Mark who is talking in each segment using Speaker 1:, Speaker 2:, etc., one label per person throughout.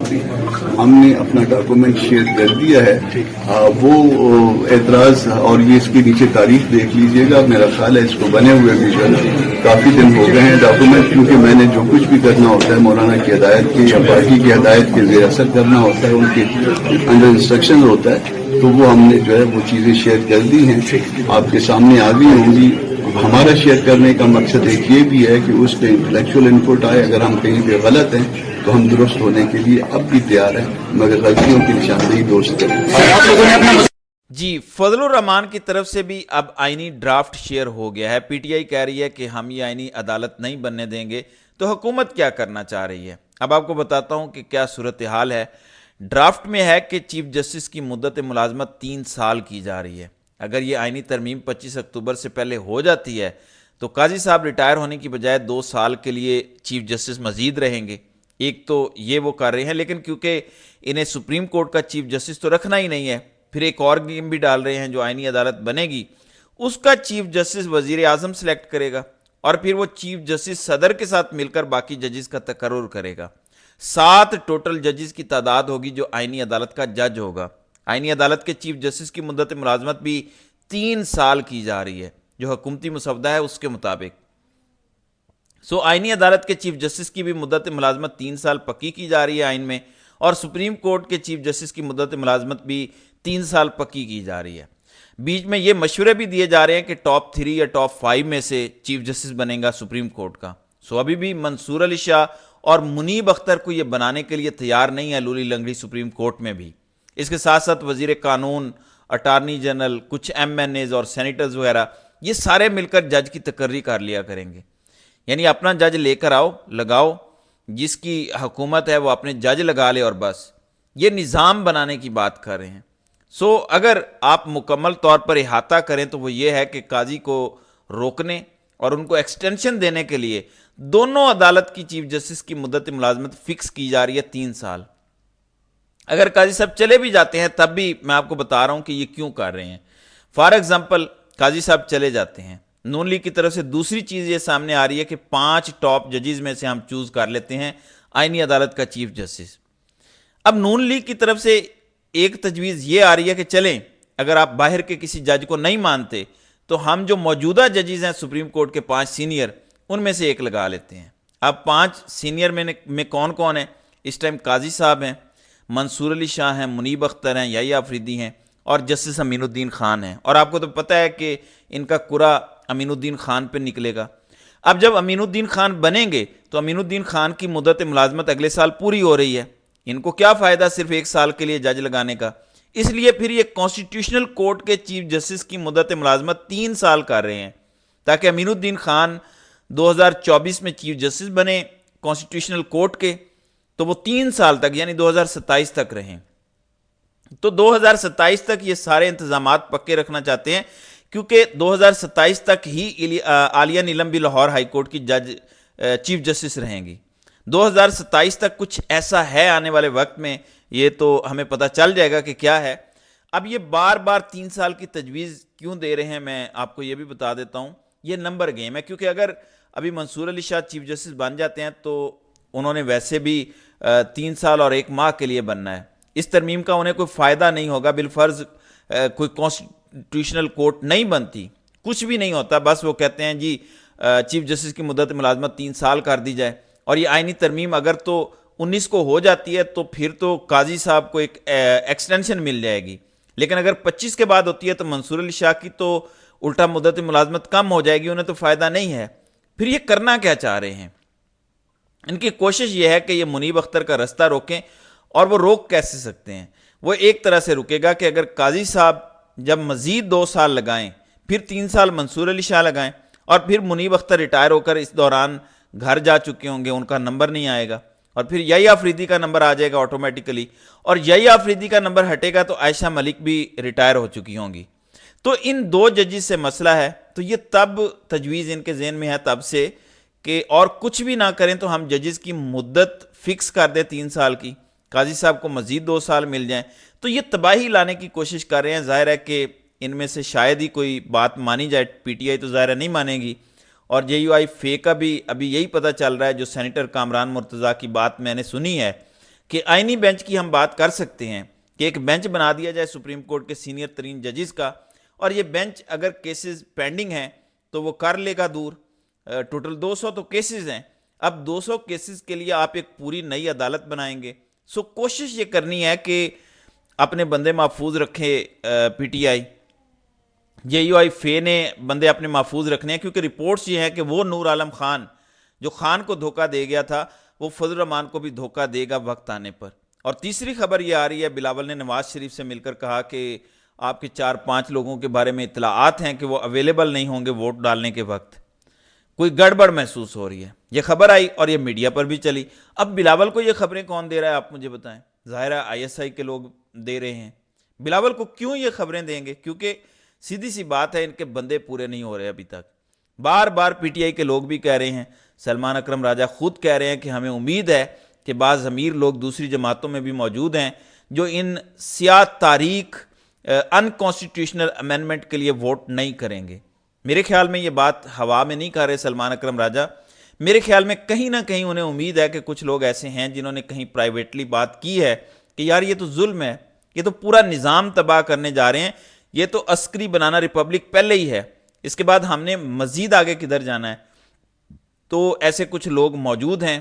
Speaker 1: ہم نے اپنا ڈاکومنٹ شیئر کر دیا ہے. وہ اعتراض اور یہ اس کے نیچے تاریخ دیکھ لیجئے گا. میرا خیال ہے اس کو بنے ہوئے بھی کافی دن ہو گئے ہیں ڈاکومنٹ, کیونکہ میں نے جو کچھ بھی کرنا ہوتا ہے مولانا کی ہدایت کے یا پارٹی کی ہدایت کے زیر اثر کرنا ہوتا ہے, ان کے انڈر انسٹرکشن ہوتا ہے, تو وہ ہم نے جو ہے وہ چیزیں شیئر کر دی ہیں, آپ کے سامنے آ گئی ہوں گی. ہمارا شیئر کرنے کا مقصد ایک یہ بھی ہے کہ اس پہ انٹلیکچوئل انپٹ آئے. اگر ہم کہیں پہ غلط ہیں تو ہم درست ہونے کے لیے اب بھی تیار ہیں, مگر غلطیوں کی نشاندہی درست کریں.
Speaker 2: جی, فضل الرحمان کی طرف سے بھی اب آئینی ڈرافٹ شیئر ہو گیا ہے. پی ٹی آئی کہہ رہی ہے کہ ہم یہ آئینی عدالت نہیں بننے دیں گے. تو حکومت کیا کرنا چاہ رہی ہے؟ اب آپ کو بتاتا ہوں کہ کیا صورتحال ہے. ڈرافٹ میں ہے کہ چیف جسٹس کی مدت ملازمت 3 سال کی جا رہی ہے. اگر یہ آئینی ترمیم 25 اکتوبر سے پہلے ہو جاتی ہے تو قاضی صاحب ریٹائر ہونے کی بجائے 2 سال کے لیے چیف جسٹس مزید رہیں گے. ایک تو یہ وہ کر رہے ہیں, لیکن کیونکہ انہیں سپریم کورٹ کا چیف جسٹس تو رکھنا ہی نہیں ہے, پھر ایک اور گیم بھی ڈال رہے ہیں. جو آئینی عدالت بنے گی اس کا چیف جسٹس وزیر اعظم سلیکٹ کرے گا, اور پھر وہ چیف جسٹس صدر کے ساتھ مل کر باقی ججز کا تقرر کرے گا. 7 ٹوٹل ججز کی تعداد ہوگی جو آئینی عدالت کا جج ہوگا. آئینی عدالت کے چیف جسٹس کی مدت ملازمت بھی 3 سال کی جا رہی ہے جو حکومتی مسودہ ہے اس کے مطابق. آئینی عدالت کے چیف جسٹس کی بھی مدت ملازمت 3 سال پکی کی جا رہی ہے آئین میں, اور سپریم کورٹ کے چیف جسٹس کی مدت ملازمت بھی 3 سال پکی کی جا رہی ہے. بیچ میں یہ مشورے بھی دیے جا رہے ہیں کہ ٹاپ 3 یا ٹاپ 5 میں سے چیف جسٹس بنے گا سپریم کورٹ کا. ابھی بھی منصور علی شاہ اور منیب اختر کو یہ بنانے کے لیے تیار نہیں ہے لولی لنگڑی سپریم کورٹ میں بھی. اس کے ساتھ ساتھ وزیر قانون, اٹارنی جنرل, کچھ ایم این ایز اور سینیٹرز وغیرہ یہ سارے مل کر جج کی تقرری کر لیا کریں گے. یعنی اپنا جج لے کر آؤ, لگاؤ, جس کی حکومت ہے وہ اپنے جج لگا لے اور بس. یہ نظام بنانے کی بات کر رہے ہیں. اگر آپ مکمل طور پر احاطہ کریں تو وہ یہ ہے کہ قاضی کو روکنے اور ان کو ایکسٹینشن دینے کے لیے دونوں عدالت کی چیف جسٹس کی مدت ملازمت فکس کی جا رہی ہے 3 سال. اگر قاضی صاحب چلے بھی جاتے ہیں تب بھی میں آپ کو بتا رہا ہوں کہ یہ کیوں کر رہے ہیں. فار ایگزامپل قاضی صاحب چلے جاتے ہیں, نون لیگ کی طرف سے دوسری چیز یہ سامنے آ رہی ہے کہ 5 ٹاپ ججز میں سے ہم چوز کر لیتے ہیں آئینی عدالت کا چیف جسٹس. اب نون لیگ کی طرف سے ایک تجویز یہ آ رہی ہے کہ چلیں اگر آپ باہر کے کسی جج کو نہیں مانتے تو ہم جو موجودہ ججز ہیں سپریم کورٹ کے 5 سینئر ان میں سے ایک لگا لیتے ہیں. اب 5 سینئر میں کون کون ہیں؟ اس ٹائم قاضی صاحب ہیں, منصور علی شاہ ہیں, منیب اختر ہیں, یحییٰ آفریدی ہیں, اور جسٹس امین الدین خان ہیں. اور آپ کو تو پتہ ہے کہ ان کا قرعہ امین الدین خان پہ نکلے گا. اب جب امین الدین خان بنیں گے تو امین الدین خان کی مدت ملازمت اگلے سال پوری ہو رہی ہے. ان کو کیا فائدہ صرف 1 سال کے لیے جج لگانے کا؟ اس لیے پھر یہ کانسٹیٹیوشنل کورٹ کے چیف جسٹس کی مدت ملازمت 3 سال کر رہے ہیں تاکہ امین الدین خان 2024 میں چیف جسٹس بنے کانسٹیٹیوشنل کورٹ کے, تو وہ 3 سال تک یعنی 2027 تک رہیں. تو 2027 تک یہ سارے انتظامات پکے رکھنا چاہتے ہیں کیونکہ 2027 تک ہی عالیہ نیلم بھی لاہور ہائی کورٹ کی جج چیف جسٹس رہیں گی. 2027 تک کچھ ایسا ہے آنے والے وقت میں, یہ تو ہمیں پتہ چل جائے گا کہ کیا ہے. اب یہ بار بار 3 سال کی تجویز کیوں دے رہے ہیں میں آپ کو یہ بھی بتا دیتا ہوں. یہ نمبر گیم ہے, کیونکہ اگر ابھی منصور علی شاہ چیف جسٹس بن جاتے ہیں تو انہوں نے ویسے بھی 3 سال اور 1 ماہ کے لیے بننا ہے. اس ترمیم کا انہیں کوئی فائدہ نہیں ہوگا. بالفرض کوئی کانسٹیٹیوشنل کورٹ نہیں بنتی, کچھ بھی نہیں ہوتا, بس وہ کہتے ہیں جی چیف جسٹس کی مدت ملازمت 3 سال کر دی جائے. اور یہ آئینی ترمیم اگر تو 19 کو ہو جاتی ہے تو پھر تو قاضی صاحب کو ایک ایکسٹینشن مل جائے گی, لیکن اگر 25 کے بعد ہوتی ہے تو منصور علی شاہ کی تو الٹا مدت ملازمت کم ہو جائے گی, انہیں تو فائدہ نہیں ہے. پھر یہ کرنا کیا چاہ رہے ہیں؟ ان کی کوشش یہ ہے کہ یہ منیب اختر کا رستہ روکیں, اور وہ روک کیسے سکتے ہیں؟ وہ ایک طرح سے رکے گا کہ اگر قاضی صاحب جب مزید 2 سال لگائیں, پھر 3 سال منصور علی شاہ لگائیں, اور پھر منیب اختر ریٹائر ہو کر اس دوران گھر جا چکے ہوں گے, ان کا نمبر نہیں آئے گا, اور پھر یحییٰ آفریدی کا نمبر آ جائے گا آٹومیٹیکلی, اور یحییٰ آفریدی کا نمبر ہٹے گا تو عائشہ ملک بھی ریٹائر ہو چکی ہوں گی. تو ان 2 ججز سے مسئلہ ہے. تو یہ تب تجویز ان کے ذہن میں ہے تب سے کہ اور کچھ بھی نہ کریں تو ہم ججز کی مدت فکس کر دیں 3 سال کی, قاضی صاحب کو مزید 2 سال مل جائیں. تو یہ تباہی لانے کی کوشش کر رہے ہیں. ظاہر ہے کہ ان میں سے شاید ہی کوئی بات مانی جائے, پی ٹی آئی تو ظاہر نہیں مانے گی, اور جے یو آئی فے کا بھی ابھی یہی پتہ چل رہا ہے. جو سینیٹر کامران مرتضیٰ کی بات میں نے سنی ہے کہ آئینی بینچ کی ہم بات کر سکتے ہیں کہ ایک بینچ بنا دیا جائے سپریم کورٹ کے سینئر ترین ججز کا، اور یہ بینچ اگر کیسز پینڈنگ ہیں تو وہ کر لے گا دور. ٹوٹل 200 تو کیسز ہیں، اب 200 کیسز کے لیے آپ ایک پوری نئی عدالت بنائیں گے. سو کوشش یہ کرنی ہے کہ اپنے بندے محفوظ رکھے P T I, J you آئی فے نے بندے اپنے محفوظ رکھنے ہیں، کیونکہ رپورٹس یہ ہیں کہ وہ نور عالم خان جو خان کو دھوکہ دے گیا تھا وہ فضل الرحمان کو بھی دھوکہ دے گا وقت آنے پر. اور تیسری خبر یہ آ رہی ہے، بلاول نے نواز شریف سے مل کر کہا کہ آپ کے 4-5 لوگوں کے بارے میں اطلاعات ہیں کہ وہ اویلیبل نہیں ہوں گے ووٹ ڈالنے کے وقت. کوئی گڑبڑ محسوس ہو رہی ہے. یہ خبر آئی اور یہ میڈیا پر بھی چلی. اب بلاول کو یہ خبریں کون دے رہا ہے آپ مجھے بتائیں؟ ظاہر ہے آئی ایس آئی کے لوگ دے رہے ہیں. بلاول کو کیوں یہ خبریں دیں گے؟ کیونکہ سیدھی سی بات ہے ان کے بندے پورے نہیں ہو رہے ابھی تک. بار بار پی ٹی آئی کے لوگ بھی کہہ رہے ہیں، سلمان اکرم راجہ خود کہہ رہے ہیں کہ ہمیں امید ہے کہ بعض امیر لوگ دوسری جماعتوں میں بھی موجود ہیں جو ان سیاہ تاریخ ان کانسٹیٹیوشنل امینڈمنٹ کے لیے ووٹ نہیں کریں گے. میرے خیال میں یہ بات ہوا میں نہیں کہہ رہے سلمان اکرم راجہ، میرے خیال میں کہیں نہ کہیں انہیں امید ہے کہ کچھ لوگ ایسے ہیں جنہوں نے کہیں پرائیویٹلی بات کی ہے کہ یار یہ تو ظلم ہے، یہ تو پورا نظام تباہ کرنے جا رہے ہیں، یہ تو عسکری بنانا ریپبلک پہلے ہی ہے، اس کے بعد ہم نے مزید آگے کدھر جانا ہے. تو ایسے کچھ لوگ موجود ہیں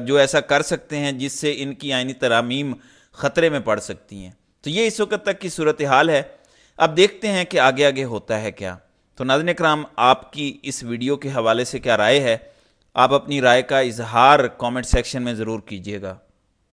Speaker 2: جو ایسا کر سکتے ہیں جس سے ان کی آئینی ترامیم خطرے میں پڑ سکتی ہیں. تو یہ اس وقت تک کی صورتحال ہے. اب دیکھتے ہیں کہ آگے آگے ہوتا ہے کیا. تو ناظرین اکرام، آپ کی اس ویڈیو کے حوالے سے کیا رائے ہے؟ آپ اپنی رائے کا اظہار کامنٹ سیکشن میں ضرور کیجیے گا.